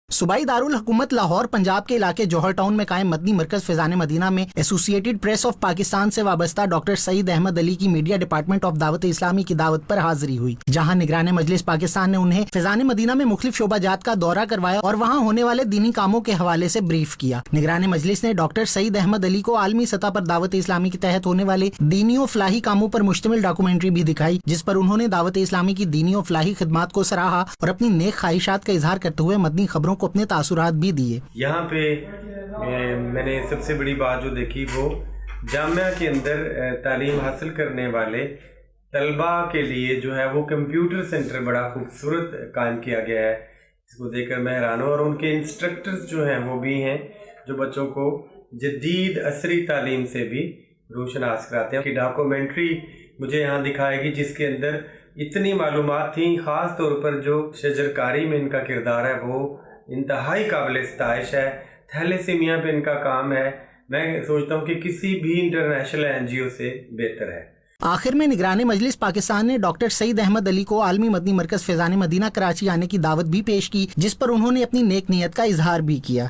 सूबाई दारुल हुकूमत लाहौर पंजाब के इलाके जौहर टाउन में कायम मदनी मरकज फैजान मदीना में एसोसिएटेड प्रेस ऑफ पाकिस्तान से वाबस्ता डॉक्टर सईद अहमद अली की media department of Dawat Islami की दावत पर हाजिरी हुई, जहां निगरान मजलिस पाकिस्तान ने उन्हें फैजान मदीना में मुख्तलिफ शोबाजात का दौरा करवाया और वहां होने वाले दीनी कामों के हवाले से ब्रीफ किया। निगरान मजलिस ने डॉक्टर सईद अहमद अली को आलमी सतह पर दावत इस्लामी के तहत होने वाले दीनी और फलाही कामों पर मुश्तमिल डॉक्यूमेंट्री भी दिखाई, जिस पर उन्होंने दावत इस्लामी की दीनी और फलाही खिदमात को सराहा और अपनी नेक ख्वाहिशात का इजहार करते हुए मदनी खबरों को अपने तासुरात भी दिए। यहाँ पे मैंने सबसे बड़ी बात जो देखी वो जामिया के अंदर तालीम हासिल करने वाले तलबा के लिए जो है वो कंप्यूटर सेंटर बड़ा खूबसूरत कायम किया गया है, इसको देखकर मैं हैरान हूँ। और उनके इंस्ट्रक्टर्स जो हैं वो भी हैं जो बच्चों को जदीद असरी तालीम से भी रोशनास कराते हैं। कि डॉक्यूमेंट्री मुझे यहाँ दिखाएगी जिसके अंदर इतनी मालूमात थी, ख़ास तौर पर जो शजरकारी में इनका किरदार है वो इंतहाई काबिल इस्ताइश है। थैलेसीमिया पे इनका काम है, मैं सोचता हूँ कि किसी भी इंटरनेशनल NGO से बेहतर है। आखिर में निगरान मजलिस पाकिस्तान ने डॉक्टर सईद अहमद अली को आलमी मदनी मरकज फैजान मदीना कराची आने की दावत भी पेश की, जिस पर उन्होंने अपनी नेक नीयत का इजहार भी किया।